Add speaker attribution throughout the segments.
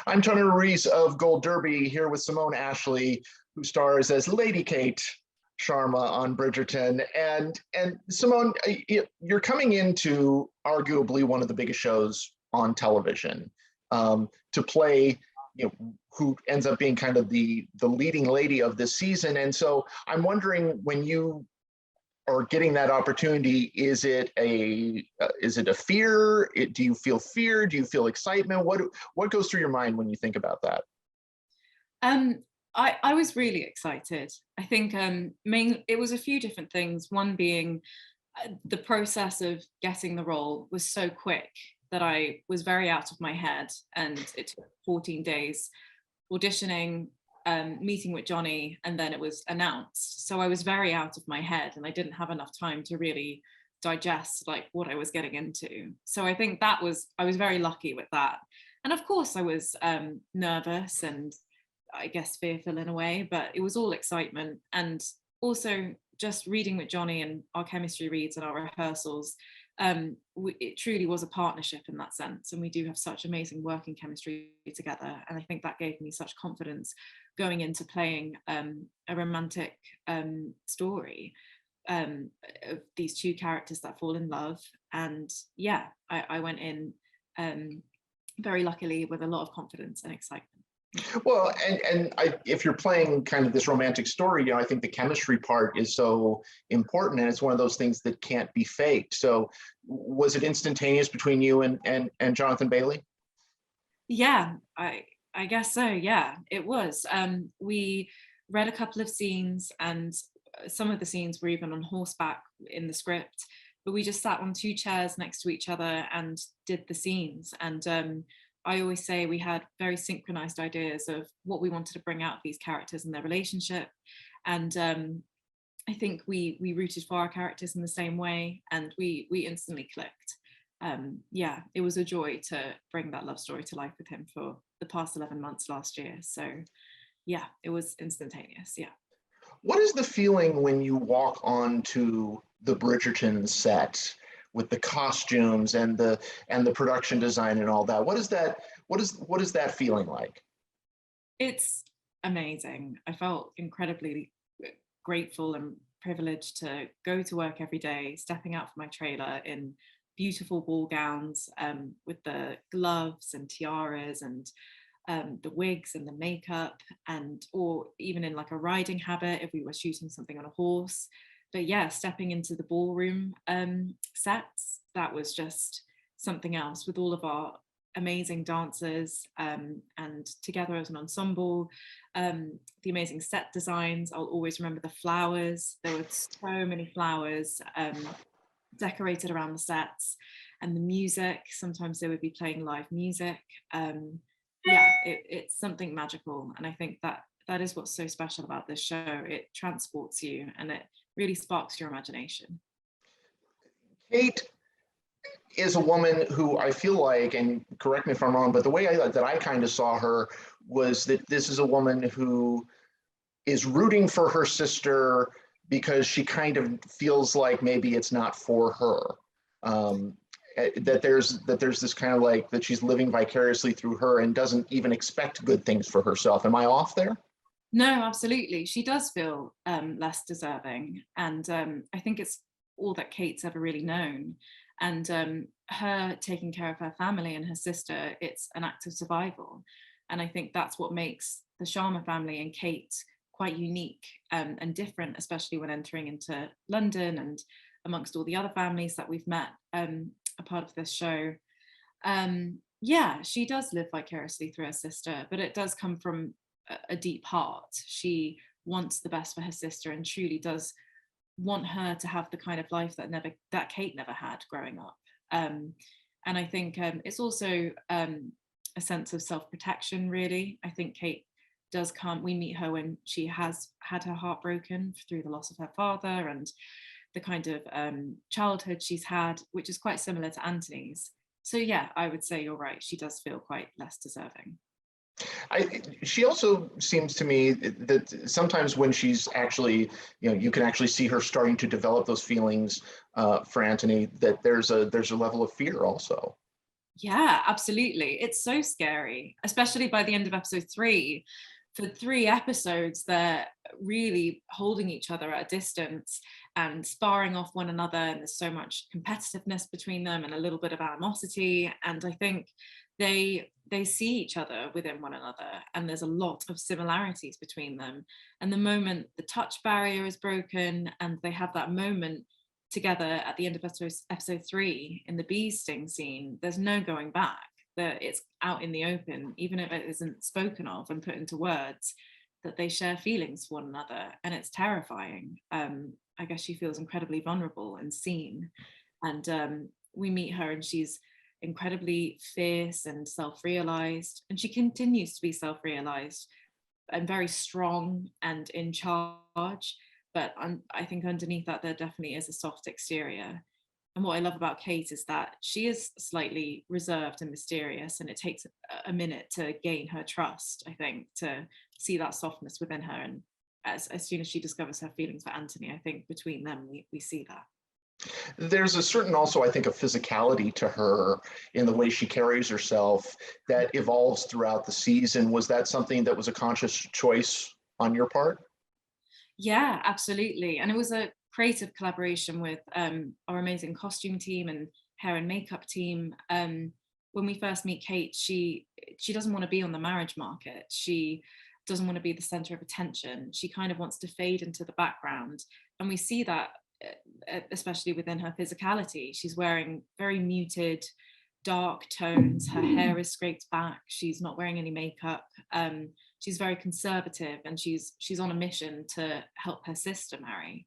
Speaker 1: I'm Tony Ruiz of Gold Derby here with Simone Ashley, who stars as Lady Kate Sharma on Bridgerton. And Simone, you're coming into arguably one of the biggest shows on television to play, who ends up being kind of the leading lady of this season. And so I'm wondering, when you are getting that opportunity, is it a fear? Do you feel fear? Do you feel excitement? What goes through your mind when you think about that?
Speaker 2: I was really excited. I think it was a few different things. One being the process of getting the role was so quick that I was very out of my head, and it took 14 days auditioning, meeting with Johnny, and then it was announced. So I was very out of my head, and I didn't have enough time to really digest like what I was getting into. So I think I was very lucky with that. And of course I was nervous and I guess fearful in a way, but it was all excitement. And also just reading with Johnny and our chemistry reads and our rehearsals, it truly was a partnership in that sense, and we do have such amazing working chemistry together. And I think that gave me such confidence going into playing a romantic story of these two characters that fall in love. And yeah, I went in very luckily with a lot of confidence and excitement.
Speaker 1: Well, if you're playing kind of this romantic story, I think the chemistry part is so important, and it's one of those things that can't be faked. So was it instantaneous between you and Jonathan Bailey?
Speaker 2: Yeah, I guess so. Yeah, it was. We read a couple of scenes, and some of the scenes were even on horseback in the script, but we just sat on two chairs next to each other and did the scenes. And I always say we had very synchronized ideas of what we wanted to bring out of these characters and their relationship. And I think we rooted for our characters in the same way, and we instantly clicked. Yeah, it was a joy to bring that love story to life with him for the past 11 months last year. So yeah, it was instantaneous. Yeah.
Speaker 1: What is the feeling when you walk onto the Bridgerton set with the costumes and the production design and all that? What is that feeling like?
Speaker 2: It's amazing. I felt incredibly grateful and privileged to go to work every day, stepping out from my trailer in beautiful ball gowns, with the gloves and tiaras and the wigs and the makeup, or even in like a riding habit if we were shooting something on a horse. But yeah, stepping into the ballroom sets, that was just something else, with all of our amazing dancers, and together as an ensemble. The amazing set designs. I'll always remember the flowers. There were so many flowers decorated around the sets, and the music. Sometimes they would be playing live music. Yeah, it's something magical, and I think that is what's so special about this show. It transports you, and it really sparks your imagination.
Speaker 1: Kate is a woman who I feel like, and correct me if I'm wrong, but the way that I kind of saw her was that this is a woman who is rooting for her sister because she kind of feels like maybe it's not for her. That there's this kind of like that she's living vicariously through her and doesn't even expect good things for herself. Am I off there?
Speaker 2: No, absolutely. She does feel less deserving. And I think it's all that Kate's ever really known. And her taking care of her family and her sister, it's an act of survival. And I think that's what makes the Sharma family and Kate quite unique and different, especially when entering into London and amongst all the other families that we've met a part of this show. Yeah, she does live vicariously through her sister, but it does come from a deep heart. She wants the best for her sister and truly does want her to have the kind of life that Kate never had growing up. And I think it's also a sense of self-protection, really. I think Kate does come, we meet her when she has had her heart broken through the loss of her father and the kind of childhood she's had, which is quite similar to Anthony's. So yeah, I would say you're right. She does feel quite less deserving.
Speaker 1: She also seems to me that sometimes when she's actually, you can actually see her starting to develop those feelings for Anthony, that there's a level of fear also.
Speaker 2: Yeah, absolutely. It's so scary, especially by the end of episode 3. For 3 episodes, they're really holding each other at a distance and sparring off one another. And there's so much competitiveness between them and a little bit of animosity. And I think they see each other within one another, and there's a lot of similarities between them. And the moment the touch barrier is broken and they have that moment together at the end of episode 3 in the bee sting scene, there's no going back. That it's out in the open, even if it isn't spoken of and put into words, that they share feelings for one another, and it's terrifying. I guess she feels incredibly vulnerable and seen, and we meet her, and she's incredibly fierce and self-realized, and she continues to be self-realized and very strong and in charge. But I think underneath that, there definitely is a soft exterior. And what I love about Kate is that she is slightly reserved and mysterious, and it takes a minute to gain her trust, I think, to see that softness within her. And as soon as she discovers her feelings for Anthony, I think between them, we see that.
Speaker 1: There's a certain also, I think, a physicality to her in the way she carries herself that evolves throughout the season. Was that something that was a conscious choice on your part?
Speaker 2: Yeah, absolutely. And it was a creative collaboration with our amazing costume team and hair and makeup team. When we first meet Kate, she doesn't want to be on the marriage market. She doesn't want to be the center of attention. She kind of wants to fade into the background. And we see that especially within her physicality. She's wearing very muted, dark tones. Her hair is scraped back. She's not wearing any makeup. She's very conservative, and she's on a mission to help her sister marry.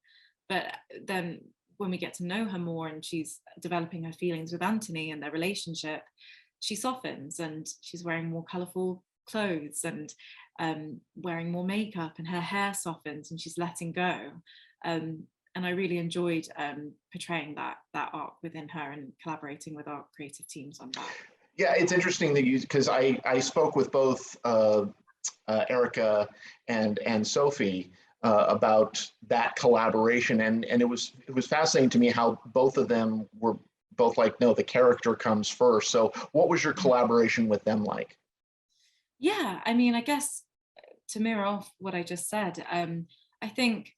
Speaker 2: But then when we get to know her more and she's developing her feelings with Anthony and their relationship, she softens, and she's wearing more colorful clothes and wearing more makeup, and her hair softens, and she's letting go. And I really enjoyed portraying that arc within her and collaborating with our creative teams on that.
Speaker 1: Yeah, it's interesting that you, because I spoke with both Erica and Sophie about that collaboration, and it was fascinating to me how both of them were both like, no, the character comes first. So what was your collaboration with them like?
Speaker 2: Yeah, I mean, I guess to mirror off what I just said, I think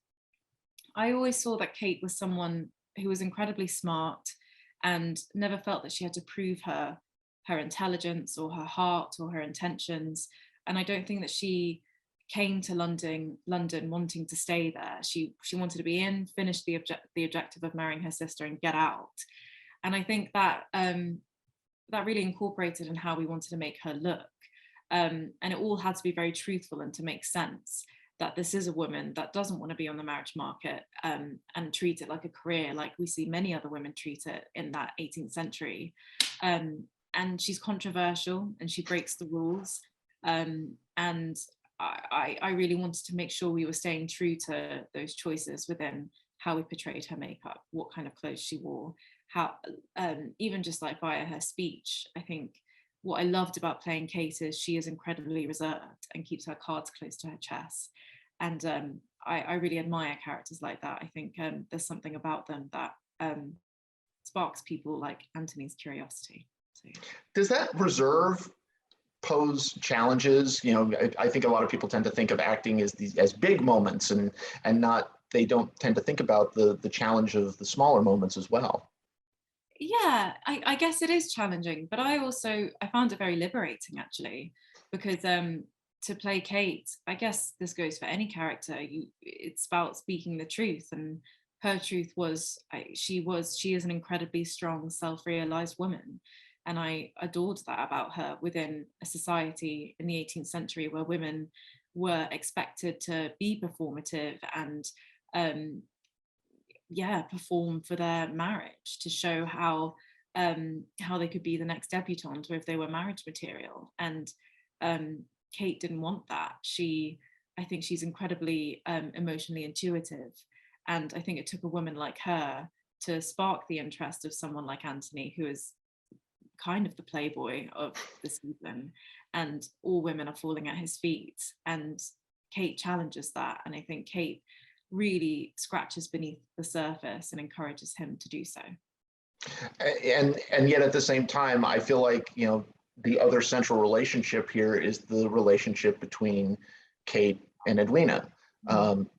Speaker 2: I always saw that Kate was someone who was incredibly smart and never felt that she had to prove her intelligence or her heart or her intentions. And I don't think that she came to London wanting to stay there. She wanted to be in, finish the objective of marrying her sister, and get out. And I think that that really incorporated in how we wanted to make her look. And it all had to be very truthful and to make sense that this is a woman that doesn't want to be on the marriage market and treat it like a career, like we see many other women treat it in that 18th century. And she's controversial, and she breaks the rules. And I really wanted to make sure we were staying true to those choices within how we portrayed her makeup, what kind of clothes she wore, how even just like via her speech. I think what I loved about playing Kate is she is incredibly reserved and keeps her cards close to her chest. And I really admire characters like that. I think there's something about them that sparks people like Anthony's curiosity. So, yeah.
Speaker 1: Does that reserve pose challenges? You know, I think a lot of people tend to think of acting as big moments, and not, they don't tend to think about the challenge of the smaller moments as well.
Speaker 2: Yeah, I guess it is challenging, but I found it very liberating, actually, because to play Kate, I guess this goes for any character. It's about speaking the truth, and her truth was she is an incredibly strong, self-realized woman, and I adored that about her within a society in the 18th century where women were expected to be performative and perform for their marriage to show how they could be the next debutante, or if they were marriage material. And Kate didn't want that. I think she's incredibly emotionally intuitive, and I think it took a woman like her to spark the interest of someone like Anthony, who is kind of the playboy of the season, and all women are falling at his feet. And Kate challenges that, and I think Kate really scratches beneath the surface and encourages him to do so.
Speaker 1: And yet at the same time, I feel like, the other central relationship here is the relationship between Kate and Edwina,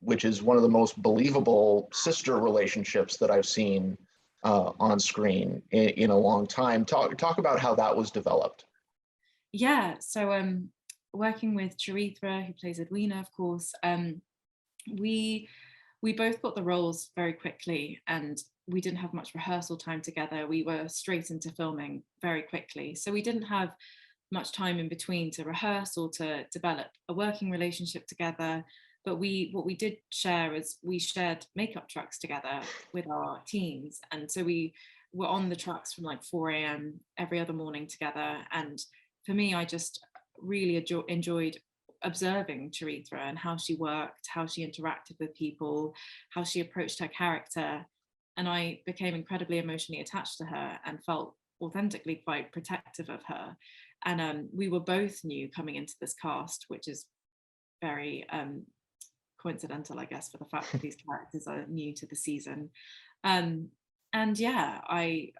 Speaker 1: which is one of the most believable sister relationships that I've seen on screen in a long time. Talk about how that was developed.
Speaker 2: Yeah, so working with Charithra, who plays Edwina, of course, we both got the roles very quickly, and we didn't have much rehearsal time together. We were straight into filming very quickly, so we didn't have much time in between to rehearse or to develop a working relationship together. But what we did share is we shared makeup trucks together with our teams, and so we were on the trucks from like 4 a.m. every other morning together. And for me, I just really enjoyed observing Charithra and how she worked, how she interacted with people, how she approached her character. And I became incredibly emotionally attached to her and felt authentically quite protective of her. And we were both new coming into this cast, which is very coincidental, I guess, for the fact that these characters are new to the season. And yeah, I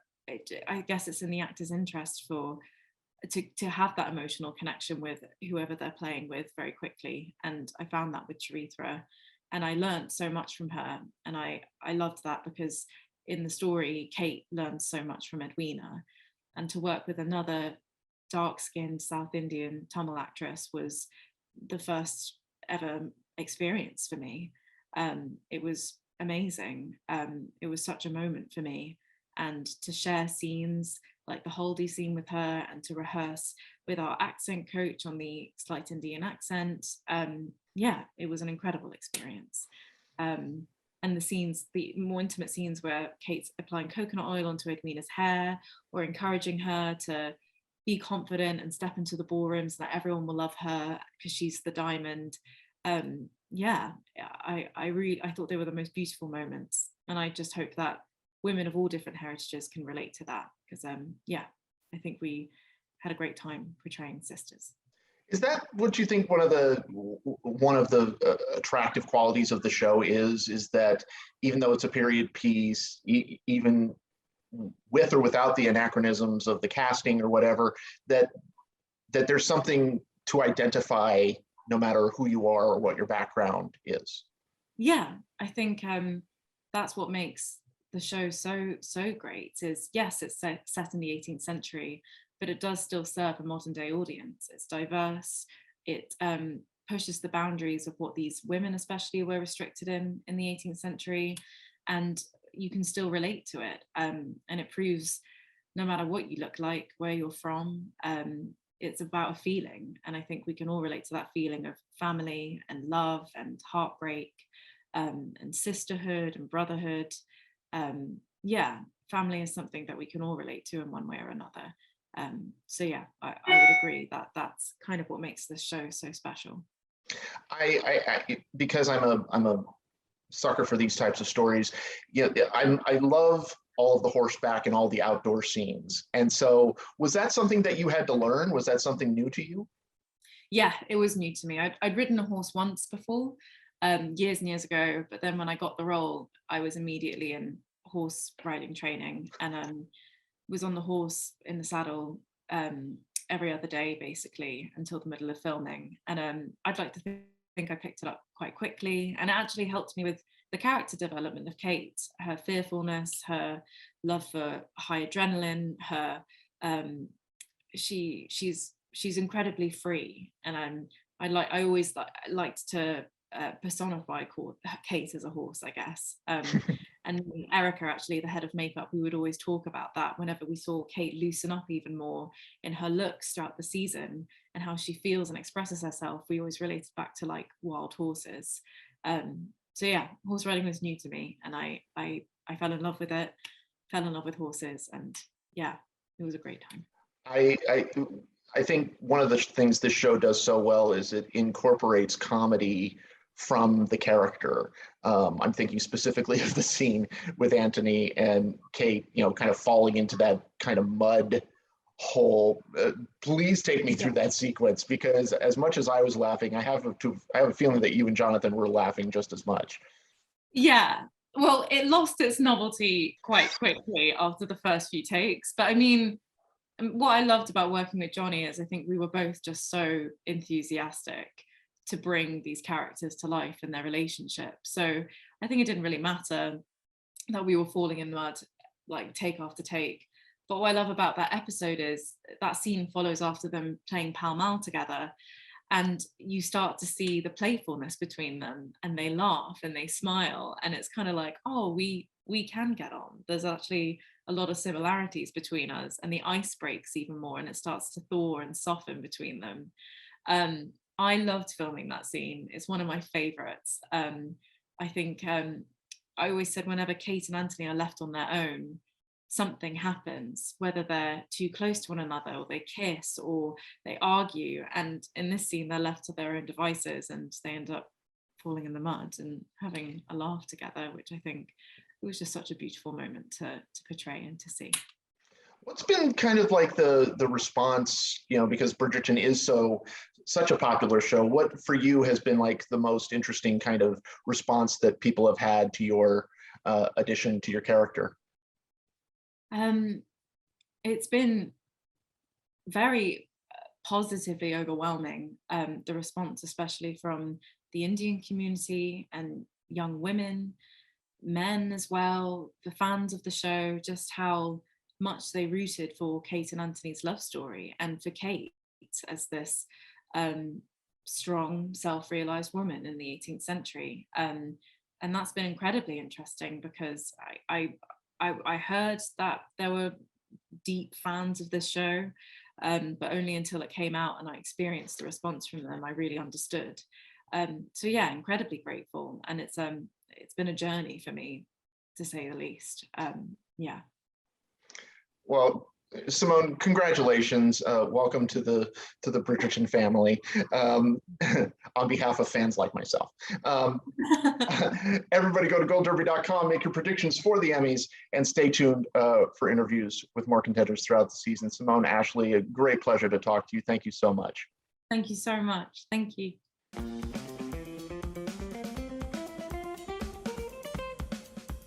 Speaker 2: guess it's in the actor's interest to have that emotional connection with whoever they're playing with very quickly. And I found that with Charithra, and I learned so much from her. And I loved that, because in the story, Kate learns so much from Edwina. And to work with another dark-skinned South Indian Tamil actress was the first ever experience for me. It was amazing. It was such a moment for me. And to share scenes like the Holdy scene with her, and to rehearse with our accent coach on the slight Indian accent, yeah, it was an incredible experience. And the more intimate scenes where Kate's applying coconut oil onto Edwina's hair, or encouraging her to be confident and step into the ballroom so that everyone will love her because she's the diamond. Yeah, I thought they were the most beautiful moments, and I just hope that women of all different heritages can relate to that, because yeah, I think we had a great time portraying sisters.
Speaker 1: Is that what you think one of the attractive qualities of the show is that even though it's a period piece, even with or without the anachronisms of the casting or whatever, that there's something to identify no matter who you are or what your background is?
Speaker 2: Yeah, I think that's what makes the show so great. Is yes, it's set in the 18th century, but it does still serve a modern day audience. It's diverse. It pushes the boundaries of what these women especially were restricted in the 18th century, and you can still relate to it. And it proves no matter what you look like, where you're from, it's about a feeling. And I think we can all relate to that feeling of family and love and heartbreak, and sisterhood and brotherhood. Yeah, family is something that we can all relate to in one way or another. So yeah, I would agree that that's kind of what makes this show so special.
Speaker 1: Because I'm a sucker for these types of stories. Yeah, I love all of the horseback and all the outdoor scenes. And so, was that something that you had to learn? Was that something new to you?
Speaker 2: Yeah, it was new to me. I'd ridden a horse once before, years and years ago, but then when I got the role, I was immediately in horse riding training, and was on the horse in the saddle every other day basically until the middle of filming. And I'd like to think I picked it up quite quickly, and it actually helped me with the character development of Kate, her fearfulness, her love for high adrenaline, her she's incredibly free. And I always liked to personify Kate as a horse, I guess. And Erica, actually, the head of makeup, we would always talk about that whenever we saw Kate loosen up even more in her looks throughout the season and how she feels and expresses herself. We always related back to like wild horses. So yeah, horse riding was new to me, and I fell in love with it, fell in love with horses, and yeah, it was a great time.
Speaker 1: I think one of the things this show does so well is it incorporates comedy from the character. I'm thinking specifically of the scene with Anthony and Kate, kind of falling into that kind of mud hole. Please take me through that sequence, because as much as I was laughing, I have a feeling that you and Jonathan were laughing just as much.
Speaker 2: Yeah, Well, it lost its novelty quite quickly after the first few takes. But I mean, what I loved about working with Johnny is I think we were both just so enthusiastic to bring these characters to life and their relationship. So I think it didn't really matter that we were falling in mud like take after take. But what I love about that episode is that scene follows after them playing Pall Mall together. And you start to see the playfulness between them, and they laugh and they smile. And it's kind of like, oh, we can get on. There's actually a lot of similarities between us, and the ice breaks even more, and it starts to thaw and soften between them. I loved filming that scene. It's one of my favorites. I think I always said whenever Kate and Anthony are left on their own, something happens, whether they're too close to one another or they kiss or they argue. And in this scene, they're left to their own devices and they end up falling in the mud and having a laugh together, which I think it was just such a beautiful moment to portray and to see.
Speaker 1: What's been kind of like the response, you know, because Bridgerton is such a popular show, what for you has been like the most interesting kind of response that people have had to your addition to your character?
Speaker 2: It's been very positively overwhelming, the response, especially from the Indian community and young women, men as well, the fans of the show, just how much they rooted for Kate and Anthony's love story and for Kate as this strong, self-realized woman in the 18th century. And that's been incredibly interesting because I heard that there were deep fans of this show, but only until it came out and I experienced the response from them, I really understood. So yeah, incredibly grateful, and it's been a journey for me, to say the least. Yeah.
Speaker 1: Well, Simone, congratulations. Welcome to the Bridgerton family, on behalf of fans like myself. Everybody go to goldderby.com, make your predictions for the Emmys, and stay tuned for interviews with more contenders throughout the season. Simone Ashley, a great pleasure to talk to you. Thank you so much.
Speaker 2: Thank you so much. Thank you.